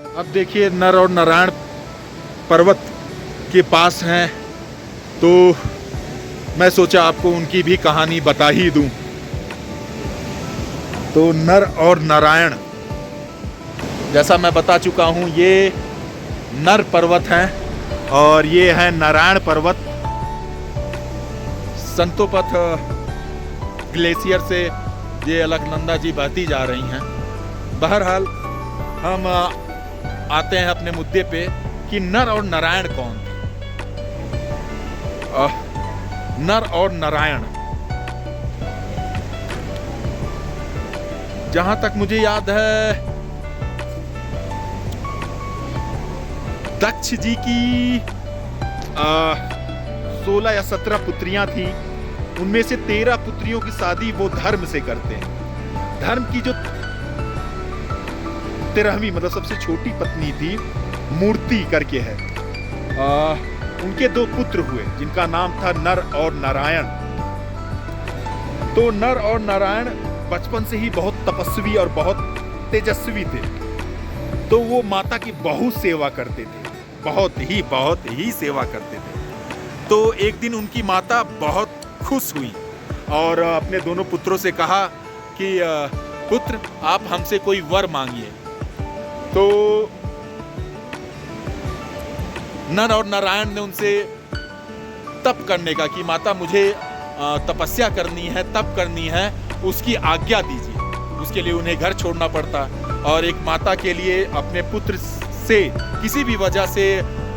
अब देखिए नर और नारायण पर्वत के पास हैं, तो मैं सोचा आपको उनकी भी कहानी बता ही दूं। तो नर और नारायण, जैसा मैं बता चुका हूं, ये नर पर्वत हैं और ये है नारायण पर्वत। संतोपथ ग्लेशियर से ये अलकनंदा जी बहती जा रही हैं। बहरहाल हम आते हैं अपने मुद्दे पे कि नर और नारायण कौन थे। नर और नारायण, जहां तक मुझे याद है, दक्ष जी की 16 या 17 पुत्रियां थी। उनमें से 13 पुत्रियों की शादी वो धर्म से करते हैं। धर्म की जो 13वीं मतलब सबसे छोटी पत्नी थी, मूर्ति करके है, उनके 2 पुत्र हुए जिनका नाम था नर और नारायण। तो नर और नारायण बचपन से ही बहुत तपस्वी और बहुत तेजस्वी थे। तो वो माता की बहुत सेवा करते थे, बहुत ही सेवा करते थे। तो एक दिन उनकी माता बहुत खुश हुई और अपने दोनों पुत्रों से कहा कि पुत्र, आप हमसे कोई वर मांगिए। तो नर और नारायण ने उनसे तप करने का कि माता मुझे तपस्या करनी है, तप करनी है, उसकी आज्ञा दीजिए। उसके लिए उन्हें घर छोड़ना पड़ता और एक माता के लिए अपने पुत्र से किसी भी वजह से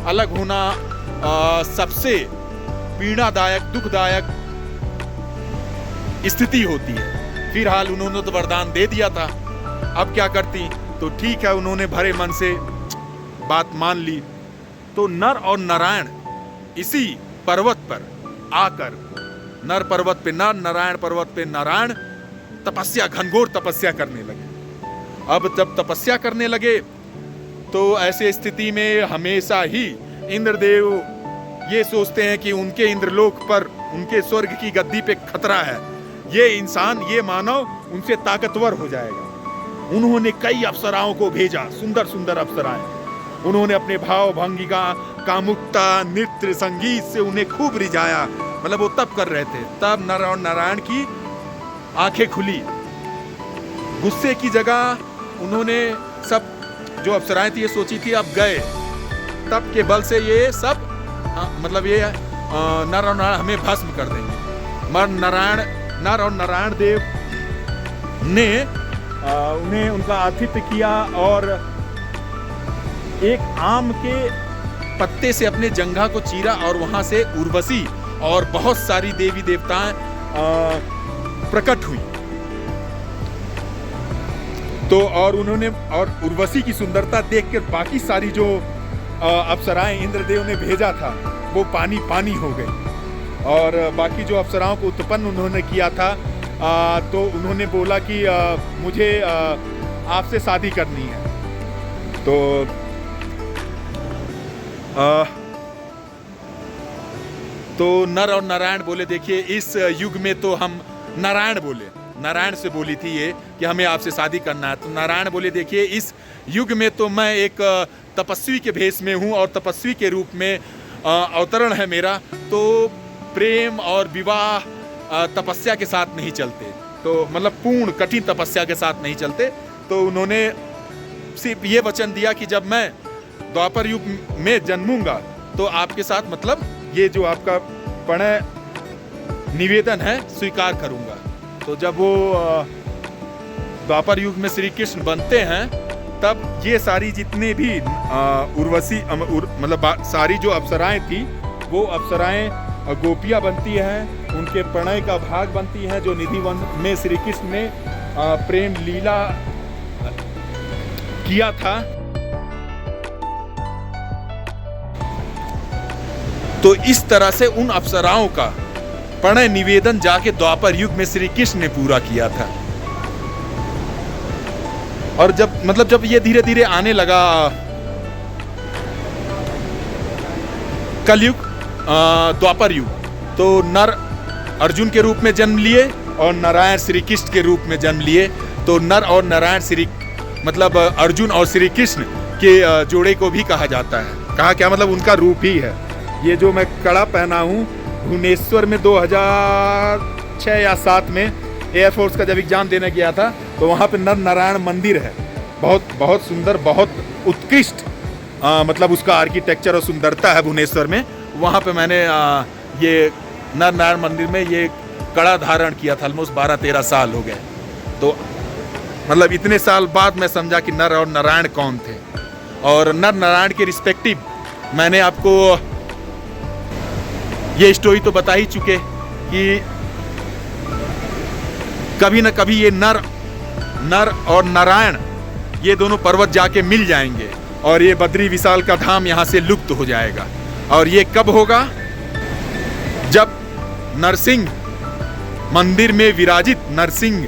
अलग होना सबसे पीड़ादायक, दुखदायक स्थिति होती है। फिलहाल उन्होंने तो वरदान दे दिया था, अब क्या करती। तो ठीक है, उन्होंने भरे मन से बात मान ली। तो नर और नारायण इसी पर्वत पर आकर, नर पर्वत पे नर, नारायण पर्वत पे नारायण, तपस्या, घनघोर तपस्या करने लगे। अब जब तपस्या करने लगे तो ऐसे स्थिति में हमेशा ही इंद्रदेव ये सोचते हैं कि उनके इंद्रलोक पर, उनके स्वर्ग की गद्दी पे खतरा है, ये इंसान, ये मानव उनसे ताकतवर हो जाएगा। उन्होंने कई अप्सराओं को भेजा, सुंदर सुंदर अप्सराएं। उन्होंने अपने भाव भंगिका, कामुकता, नृत्य, संगीत से उन्हें खूब रिझाया। मतलब वो तप कर रहे थे। तब नर और नारायण की आंखें खुली। गुस्से की जगह उन्होंने सब जो अप्सराएं थी ये सोची थी अब गए, तप के बल से ये सब मतलब ये नर और नारायण हमें भस्म कर देंगे। नर और नारायण देव ने उन्हें उनका आतिथ्य किया और एक आम के पत्ते से अपने जंघा को चीरा और वहां से उर्वशी और बहुत सारी देवी देवताएं प्रकट हुई। तो और उन्होंने, और उर्वशी की सुंदरता देखकर बाकी सारी जो अप्सराएं इंद्रदेव ने भेजा था वो पानी पानी हो गई। और बाकी जो अप्सराओं को उत्पन्न उन्होंने किया था, तो उन्होंने बोला कि मुझे आपसे शादी करनी है। तो नर और नारायण बोले, देखिए इस युग में तो हम, नारायण बोले, नारायण से बोली थी ये कि हमें आपसे शादी करना है। तो नारायण बोले, देखिए इस युग में तो मैं एक तपस्वी के भेष में हूँ और तपस्वी के रूप में अवतरण है मेरा। तो प्रेम और विवाह तपस्या के साथ नहीं चलते, तो मतलब पूर्ण कठिन तपस्या के साथ नहीं चलते। तो उन्होंने सिर्फ ये वचन दिया कि जब मैं द्वापर युग में जन्मूंगा तो आपके साथ, मतलब ये जो आपका प्रणय निवेदन है, स्वीकार करूंगा। तो जब वो द्वापर युग में श्री कृष्ण बनते हैं, तब ये सारी जितने भी उर्वशी मतलब सारी जो अप्सराएं थी, वो अप्सराएं गोपियां बनती हैं, उनके प्रणय का भाग बनती हैं, जो निधि वन में श्री कृष्ण ने प्रेम लीला किया था। तो इस तरह से उन अप्सराओं का प्रणय निवेदन जाके द्वापर युग में श्री कृष्ण ने पूरा किया था। और जब ये धीरे धीरे आने लगा कलयुग, द्वापर युग, तो नर अर्जुन के रूप में जन्म लिए और नारायण श्री कृष्ण के रूप में जन्म लिए। तो नर और नारायण अर्जुन और श्री कृष्ण के जोड़े को भी कहा जाता है। कहा क्या मतलब, उनका रूप ही है। ये जो मैं कड़ा पहना हूँ, भुवनेश्वर में 2006 या 7 में एयरफोर्स का जब एग्जाम देने गया था, तो वहाँ पे नर नारायण मंदिर है, बहुत बहुत सुंदर, बहुत उत्कृष्ट मतलब उसका आर्किटेक्चर और सुंदरता है भुवनेश्वर में। वहाँ पे मैंने ये नर नारायण मंदिर में ये कड़ा धारण किया था। ऑलमोस्ट 12-13 साल हो गए। तो मतलब इतने साल बाद मैं समझा कि नर और नारायण कौन थे। और नर नारायण के रिस्पेक्टिव मैंने आपको ये स्टोरी तो बता ही चुके कि कभी न कभी ये नर और नारायण ये दोनों पर्वत जाके मिल जाएंगे और ये बद्री विशाल का धाम यहाँ से लुप्त हो जाएगा। और ये कब होगा? जब नरसिंह मंदिर में विराजित नरसिंह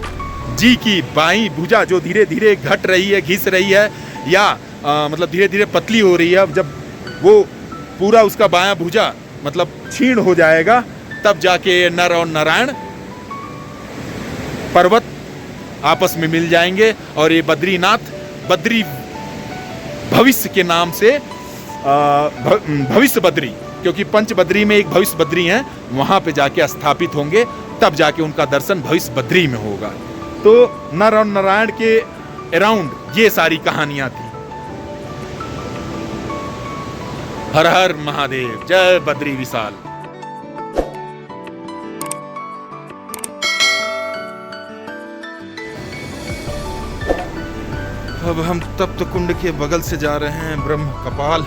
जी की बाईं भुजा जो धीरे धीरे घट रही है, घिस रही है, या मतलब धीरे धीरे पतली हो रही है, जब वो पूरा उसका बायां भुजा मतलब क्षीण हो जाएगा, तब जाके नर और नारायण पर्वत आपस में मिल जाएंगे और ये बद्रीनाथ बद्री भविष्य के नाम से भविष्य बद्री, क्योंकि पंच बद्री में एक भविष्य बद्री है, वहां पे जाके स्थापित होंगे, तब जाके उनका दर्शन भविष्य बद्री में होगा। तो नर और नारायण के अराउंड ये सारी कहानियां थी। हर हर महादेव, जय बद्री विशाल। अब हम तप्त कुंड के बगल से जा रहे हैं ब्रह्म कपाल।